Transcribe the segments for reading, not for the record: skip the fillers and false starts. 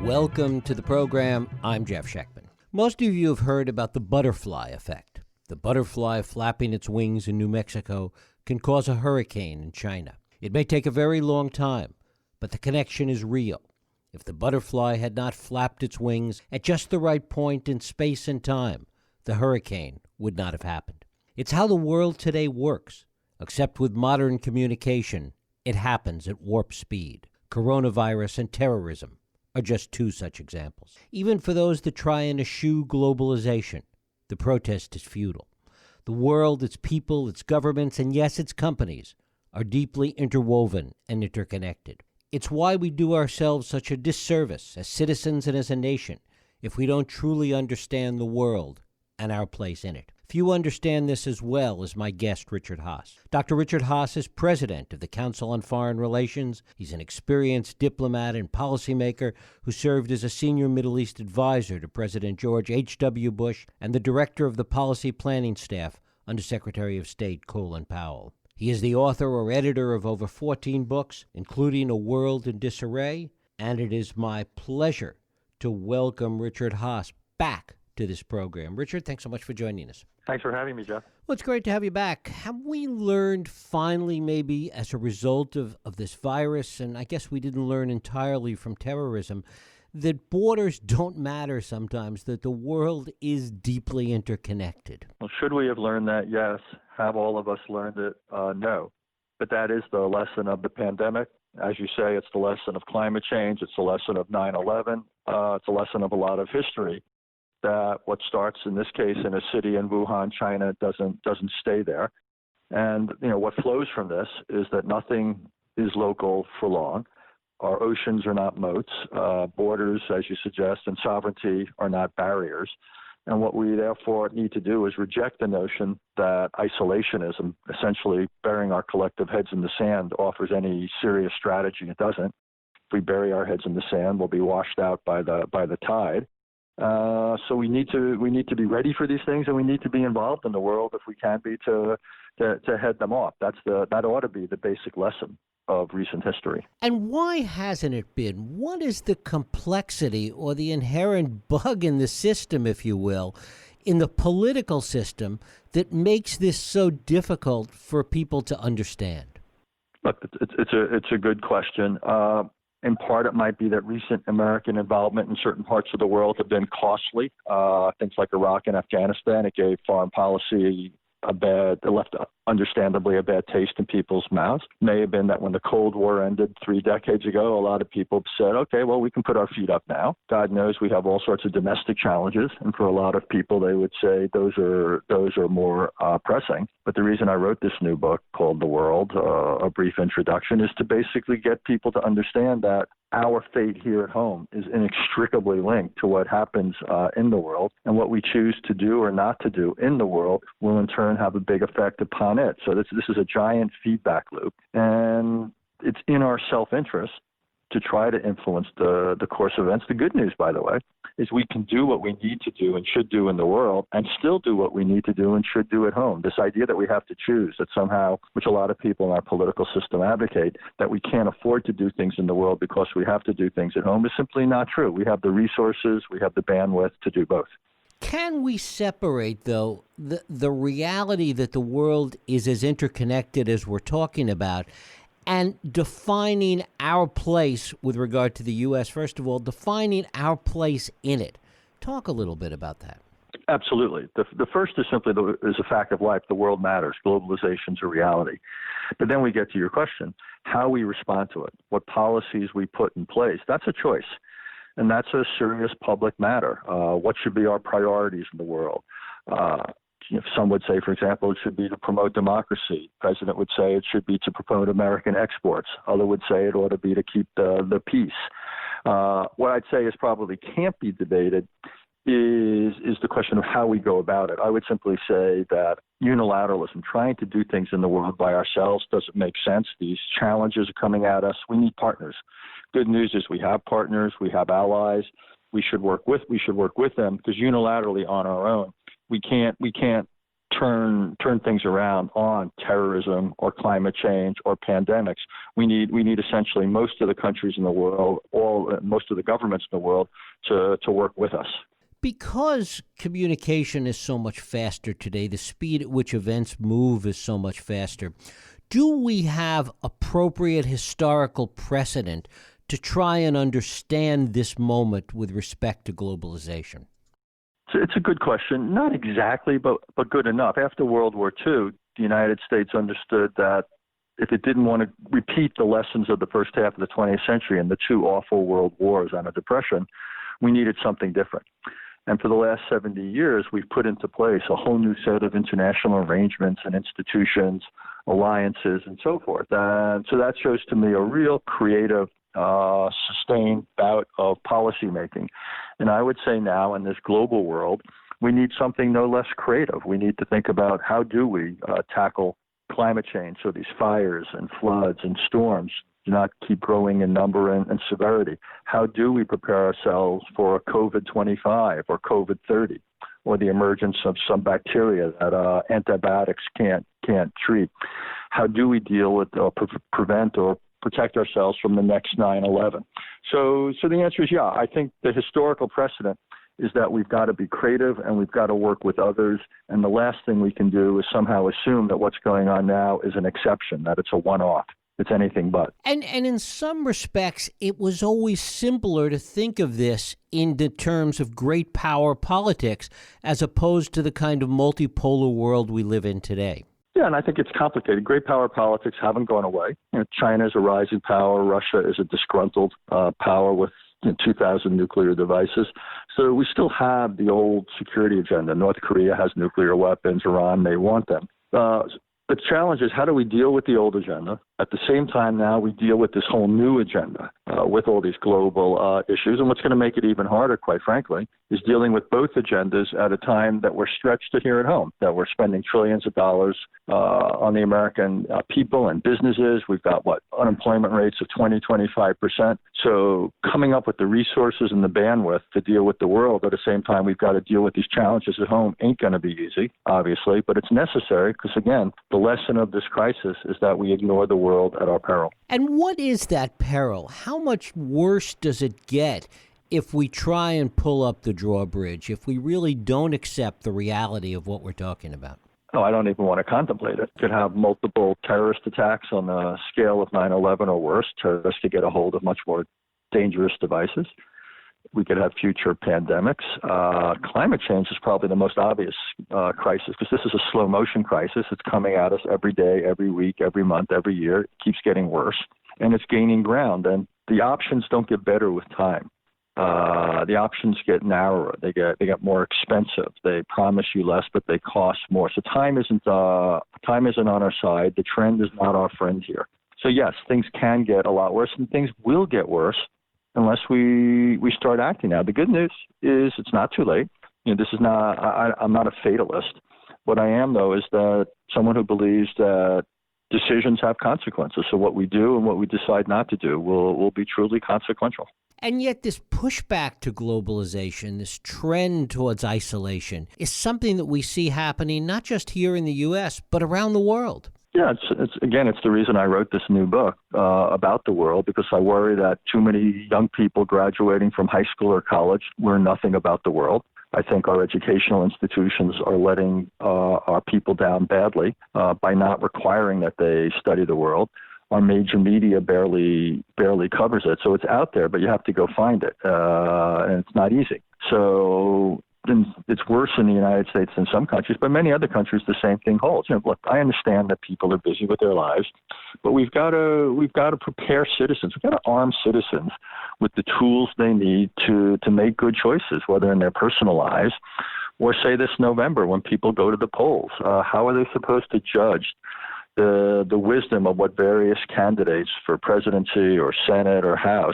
Welcome to the program. I'm Jeff Schechtman. Most of you have heard about the butterfly effect. The butterfly flapping its wings in New Mexico can cause a hurricane in China. It may take a very long time, but the connection is real. If the butterfly had not flapped its wings at just the right point in space and time, the hurricane would not have happened. It's how the world today works, except with modern communication, it happens at warp speed. Coronavirus and terrorism are just two such examples. Even for those that try and eschew globalization, the protest is futile. The world, its people, its governments, and yes, its companies are deeply interwoven and interconnected. It's why we do ourselves such a disservice as citizens and as a nation if we don't truly understand the world and our place in it. Few understand this as well as my guest, Richard Haass. Dr. Richard Haass is president of the Council on Foreign Relations. He's an experienced diplomat and policymaker who served as a senior Middle East advisor to President George H.W. Bush and the director of the policy planning staff under Secretary of State Colin Powell. He is the author or editor of over 14 books, including A World in Disarray, and it is my pleasure to welcome Richard Haass back to this program. Richard, thanks so much for joining us. Thanks for having me, Jeff. Well, it's great to have you back. Have we learned finally, maybe as a result of this virus, and I guess we didn't learn entirely from terrorism, that borders don't matter sometimes, that the world is deeply interconnected? Well, should we have learned that? Yes. Have all of us learned it? No. But that is the lesson of the pandemic. As you say, it's the lesson of climate change. It's the lesson of 9/11. It's a lesson of a lot of history. That what starts in this case in a city in Wuhan, China, doesn't stay there. And what flows from this is that nothing is local for long. Our oceans are not moats. Borders, as you suggest, and sovereignty are not barriers. And what we therefore need to do is reject the notion that isolationism, essentially burying our collective heads in the sand, offers any serious strategy. It doesn't. If we bury our heads in the sand, we'll be washed out by the tide. So we need to be ready for these things, and we need to be involved in the world if we can be to head them off. That ought to be the basic lesson of recent history. And why hasn't it been? What is the complexity or the inherent bug in the system, if you will, in the political system that makes this so difficult for people to understand? Look, it's a good question. In part, it might be that recent American involvement in certain parts of the world have been costly. Things like Iraq and Afghanistan, it gave foreign policy it left understandably a bad taste in people's mouths. May have been that when the Cold War ended 3 decades ago, a lot of people said, okay, well, we can put our feet up now. God knows we have all sorts of domestic challenges. And for a lot of people, they would say those are more pressing. But the reason I wrote this new book called The World, A Brief Introduction, is to basically get people to understand that our fate here at home is inextricably linked to what happens in the world, and what we choose to do or not to do in the world will in turn have a big effect upon it. So this is a giant feedback loop, and it's in our self-interest to try to influence the course of events. The good news, by the way, is we can do what we need to do and should do in the world and still do what we need to do and should do at home. This idea that we have to choose, that somehow, which a lot of people in our political system advocate, that we can't afford to do things in the world because we have to do things at home is simply not true. We have the resources, we have the bandwidth to do both. Can we separate, though, the reality that the world is as interconnected as we're talking about and defining our place with regard to the U.S., first of all, defining our place in it? Talk a little bit about that. Absolutely. The first is simply is a fact of life. The world matters. Globalization's a reality. But then we get to your question, how we respond to it, what policies we put in place. That's a choice. And that's a serious public matter. What should be our priorities in the world? Some would say, for example, it should be to promote democracy. The president would say it should be to promote American exports. Other would say it ought to be to keep the peace. What I'd say is probably can't be debated is the question of how we go about it. I would simply say that unilateralism, trying to do things in the world by ourselves, doesn't make sense. These challenges are coming at us. We need partners. Good news is we have partners, we have allies. We should work with them, because unilaterally on our own, we can't turn things around on terrorism or climate change or pandemics. We need essentially most of the countries in the world, most of the governments in the world to work with us. Because communication is so much faster today, the speed at which events move is so much faster, do we have appropriate historical precedent to try and understand this moment with respect to globalization? It's a good question. Not exactly, but good enough. After World War II, the United States understood that if it didn't want to repeat the lessons of the first half of the 20th century and the two awful world wars and a depression, we needed something different. And for the last 70 years, we've put into place a whole new set of international arrangements and institutions, alliances, and so forth. And so that shows to me a real creative, sustained bout of policymaking. And I would say now in this global world, we need something no less creative. We need to think about how do we tackle climate change so these fires and floods and storms do not keep growing in number and severity. How do we prepare ourselves for a COVID-25 or COVID-30 or the emergence of some bacteria that antibiotics can't treat? How do we deal with or prevent or protect ourselves from the next 9/11? So the answer is yeah. I think the historical precedent is that we've got to be creative and we've got to work with others. And the last thing we can do is somehow assume that what's going on now is an exception, that it's a one-off. It's anything but. And in some respects, it was always simpler to think of this in the terms of great power politics as opposed to the kind of multipolar world we live in today. Yeah, and I think it's complicated. Great power politics haven't gone away. China is a rising power. Russia is a disgruntled power with 2,000 nuclear devices. So we still have the old security agenda. North Korea has nuclear weapons. Iran may want them. The challenge is how do we deal with the old agenda? At the same time now we deal with this whole new agenda with all these global issues. And what's going to make it even harder, quite frankly, is dealing with both agendas at a time that we're stretched here at home, that we're spending trillions of dollars on the American people and businesses. We've got, unemployment rates of 20-25%. So coming up with the resources and the bandwidth to deal with the world at the same time we've got to deal with these challenges at home ain't going to be easy, obviously, but it's necessary because, again, the lesson of this crisis is that we ignore the world at our peril. And what is that peril? How much worse does it get if we try and pull up the drawbridge, if we really don't accept the reality of what we're talking about? Oh, I don't even want to contemplate it. Could have multiple terrorist attacks on the scale of 9/11 or worse, terrorists to get a hold of much more dangerous devices. We could have future pandemics. Climate change is probably the most obvious crisis because this is a slow motion crisis. It's coming at us every day, every week, every month, every year. It keeps getting worse, and it's gaining ground. And the options don't get better with time. The options get narrower. They get more expensive. They promise you less, but they cost more. So time isn't on our side. The trend is not our friend here. So yes, things can get a lot worse, and things will get worse unless we start acting now. The good news is it's not too late. This is not. I'm not a fatalist. What I am, though, is that someone who believes that decisions have consequences. So what we do and what we decide not to do will be truly consequential. And yet this pushback to globalization, this trend towards isolation, is something that we see happening not just here in the U.S., but around the world. Yeah, it's the reason I wrote this new book about the world, because I worry that too many young people graduating from high school or college learn nothing about the world. I think our educational institutions are letting our people down badly by not requiring that they study the world. Our major media barely covers it. So it's out there, but you have to go find it, and it's not easy. So it's worse in the United States than some countries, but many other countries the same thing holds. Look, I understand that people are busy with their lives, but we've got to prepare citizens. We've got to arm citizens with the tools they need to make good choices, whether in their personal lives or, say, this November when people go to the polls. How are they supposed to judge the wisdom of what various candidates for presidency or Senate or House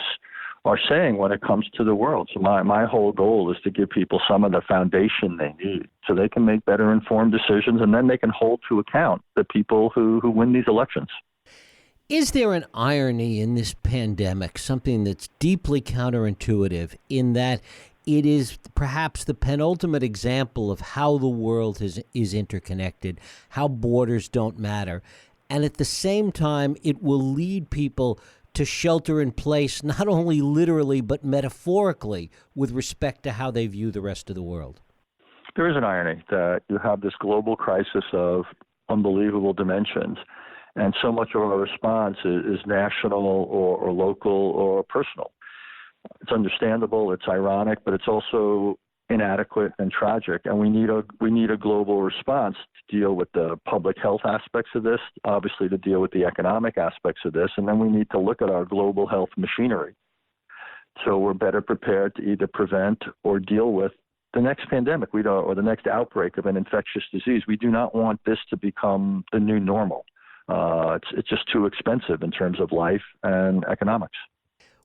are saying when it comes to the world? So my whole goal is to give people some of the foundation they need so they can make better informed decisions, and then they can hold to account the people who win these elections. Is there an irony in this pandemic, something that's deeply counterintuitive, in that it is perhaps the penultimate example of how the world is interconnected, how borders don't matter. And at the same time, it will lead people to shelter in place, not only literally, but metaphorically, with respect to how they view the rest of the world. There is an irony that you have this global crisis of unbelievable dimensions, and so much of our response is national or local or personal. It's understandable, it's ironic, but it's also inadequate and tragic. And we need a global response to deal with the public health aspects of this, obviously to deal with the economic aspects of this, and then we need to look at our global health machinery. So we're better prepared to either prevent or deal with the next pandemic, or the next outbreak of an infectious disease. We do not want this to become the new normal. It's just too expensive in terms of life and economics.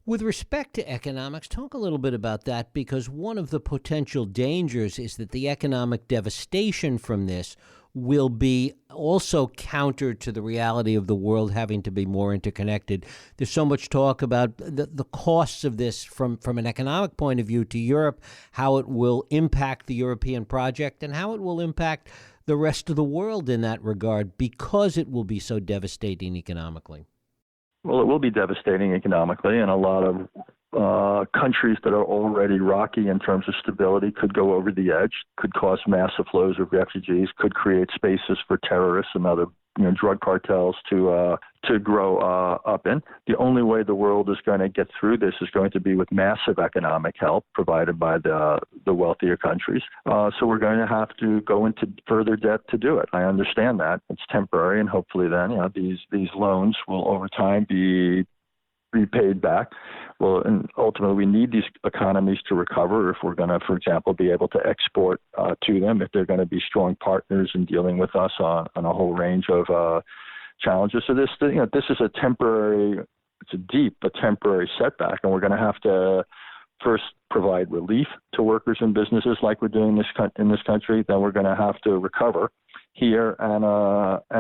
With respect to economics, talk a little bit about that, because one of the potential dangers is that the economic devastation from this will be also counter to the reality of the world having to be more interconnected. There's so much talk about the costs of this from an economic point of view to Europe, how it will impact the European project and how it will impact the rest of the world in that regard, because it will be so devastating economically. Well, it will be devastating economically, and a lot of countries that are already rocky in terms of stability could go over the edge, could cause massive flows of refugees, could create spaces for terrorists and other drug cartels to grow up in. The only way the world is going to get through this is going to be with massive economic help provided by the wealthier countries. So we're going to have to go into further debt to do it. I understand that. It's temporary, and hopefully then these loans will over time be repaid back. Well, and ultimately we need these economies to recover if we're going to, for example, be able to export to them, if they're going to be strong partners in dealing with us on a whole range of challenges. So this is a temporary setback, and we're going to have to first provide relief to workers and businesses like we're doing in this country. Then we're going to have to recover here and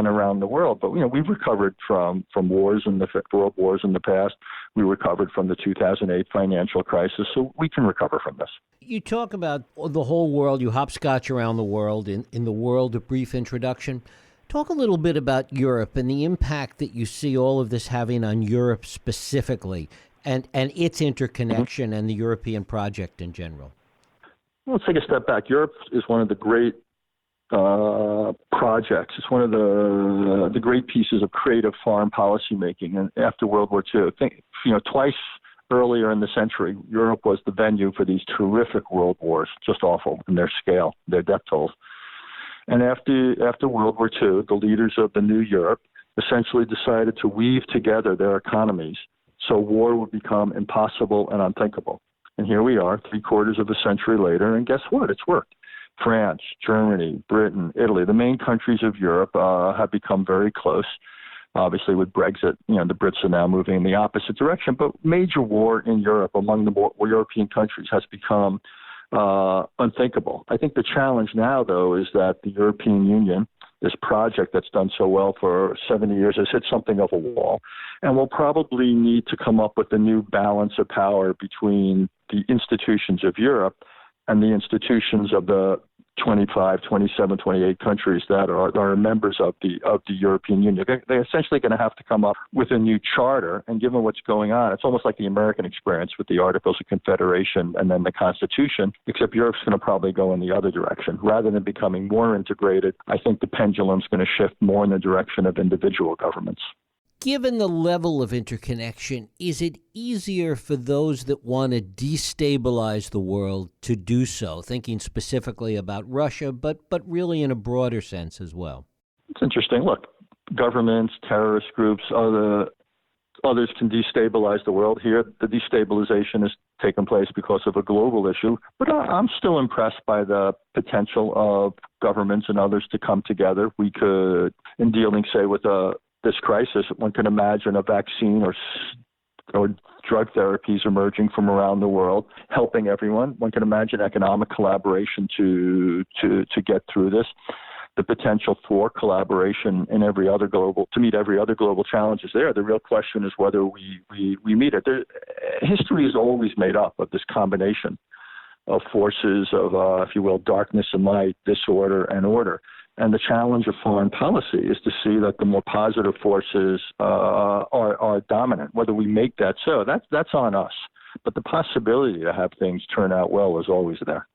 around the world. But we've recovered from wars in the world wars in the past. We recovered from the 2008 financial crisis, so we can recover from this. You talk about the whole world. You hopscotch around the world in the world, a brief introduction. Talk a little bit about Europe and the impact that you see all of this having on Europe specifically, and its interconnection and the European project in general. Well, let's take a step back. Europe is one of the great projects. It's one of the great pieces of creative foreign policy making. And after World War II, twice earlier in the century, Europe was the venue for these terrific world wars, just awful in their scale, their death tolls. And after World War II, the leaders of the new Europe essentially decided to weave together their economies so war would become impossible and unthinkable. And here we are, 3/4 of a century later, and guess what? It's worked. France, Germany, Britain, Italy, the main countries of Europe have become very close. Obviously, with Brexit, the Brits are now moving in the opposite direction. But major war in Europe among the European countries has become unthinkable. I think the challenge now, though, is that the European Union, this project that's done so well for 70 years, has hit something of a wall. And we'll probably need to come up with a new balance of power between the institutions of Europe and the institutions of the 25, 27, 28 countries that are members of the European Union. They're essentially going to have to come up with a new charter. And given what's going on, it's almost like the American experience with the Articles of Confederation and then the Constitution, except Europe's going to probably go in the other direction. Rather than becoming more integrated, I think the pendulum's going to shift more in the direction of individual governments. Given the level of interconnection, is it easier for those that want to destabilize the world to do so, thinking specifically about Russia, but really in a broader sense as well? It's interesting. Look, governments, terrorist groups, others can destabilize the world. Here, the destabilization has taken place because of a global issue. But I'm still impressed by the potential of governments and others to come together. We could, in dealing, say, with this crisis, one can imagine a vaccine or drug therapies emerging from around the world, helping everyone. One can imagine economic collaboration to get through this. The potential for collaboration in to meet every other global challenge is there. The real question is whether we meet it. History is always made up of this combination forces of, if you will, darkness and light, disorder and order. And the challenge of foreign policy is to see that the more positive forces are dominant. Whether we make that so, that's on us. But the possibility to have things turn out well is always there.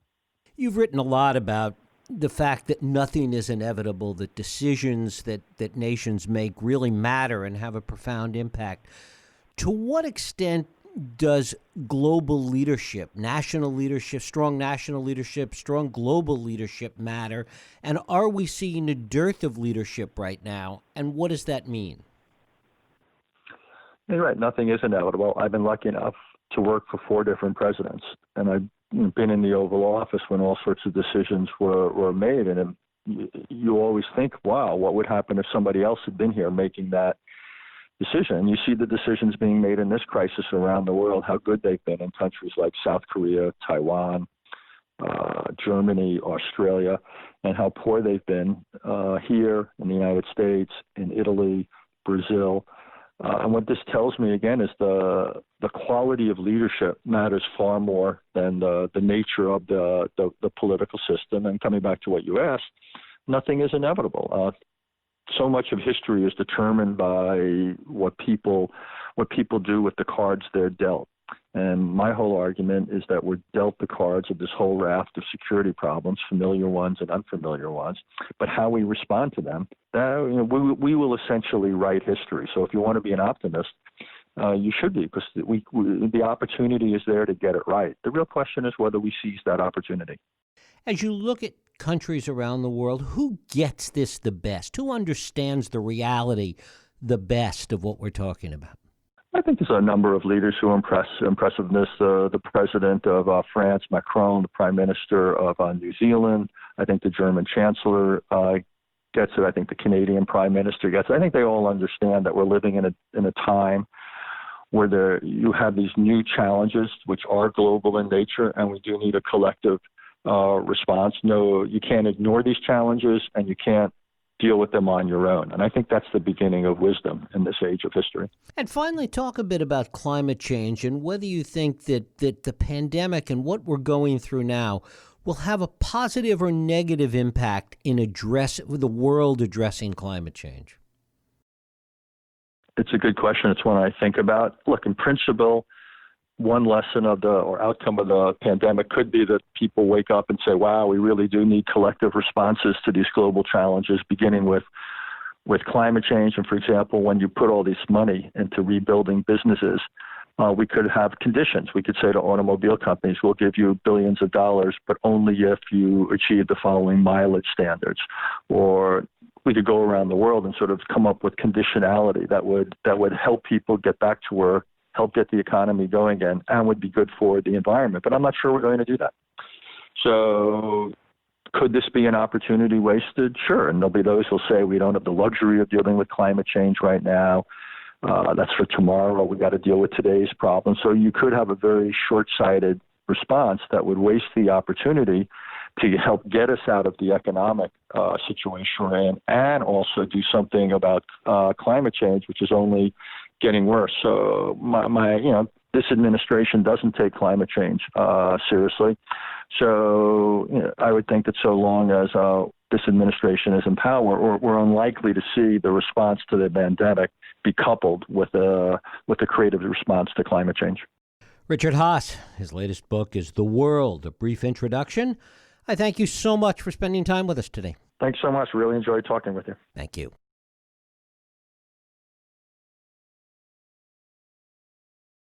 You've written a lot about the fact that nothing is inevitable, that decisions that nations make really matter and have a profound impact. To what extent does global leadership, national leadership, strong global leadership matter? And are we seeing a dearth of leadership right now? And what does that mean? You're right. Nothing is inevitable. I've been lucky enough to work for 4 different presidents, and I've been in the Oval Office when all sorts of decisions were made. And you always think, wow, what would happen if somebody else had been here making that decision? You see the decisions being made in this crisis around the world, how good they've been in countries like South Korea, Taiwan, Germany, Australia, and how poor they've been here in the United States, in Italy, Brazil. And what this tells me, again, is the quality of leadership matters far more than the nature of the political system. And coming back to what you asked, nothing is inevitable. So much of history is determined by what people do with the cards they're dealt. And my whole argument is that we're dealt the cards of this whole raft of security problems, familiar ones and unfamiliar ones. But how we respond to them, we will essentially write history. So if you want to be an optimist, you should be, because the opportunity is there to get it right. The real question is whether we seize that opportunity. As you look at countries around the world, who gets this the best? Who understands the reality the best of what we're talking about? I think there's a number of leaders who impressiveness. The president of France, Macron, the prime minister of New Zealand. I think the German chancellor gets it. I think the Canadian prime minister gets it. I think they all understand that we're living in a time where you have these new challenges, which are global in nature, and we do need a collective response. No, you can't ignore these challenges, and you can't deal with them on your own. And I think that's the beginning of wisdom in this age of history. And finally, talk a bit about climate change and whether you think that the pandemic and what we're going through now will have a positive or negative impact in the world addressing climate change. It's a good question. It's one I think about. Look, in principle, one lesson or outcome of the pandemic could be that people wake up and say, wow, we really do need collective responses to these global challenges, beginning with climate change. And for example, when you put all this money into rebuilding businesses, we could have conditions. We could say to automobile companies, we'll give you billions of dollars, but only if you achieve the following mileage standards. Or we could go around the world and sort of come up with conditionality that would help people get back to work, help get the economy going again, and would be good for the environment. But I'm not sure we're going to do that. So could this be an opportunity wasted? Sure. And there'll be those who'll say we don't have the luxury of dealing with climate change right now. That's for tomorrow. We got to deal with today's problem. So you could have a very short-sighted response that would waste the opportunity to help get us out of the economic situation we're in, and also do something about climate change, which is only getting worse. So this administration doesn't take climate change seriously. So I would think that so long as this administration is in power, we're unlikely to see the response to the pandemic be coupled with a creative response to climate change. Richard Haass, his latest book is The World, A Brief Introduction. I thank you so much for spending time with us today. Thanks so much. Really enjoyed talking with you. Thank you.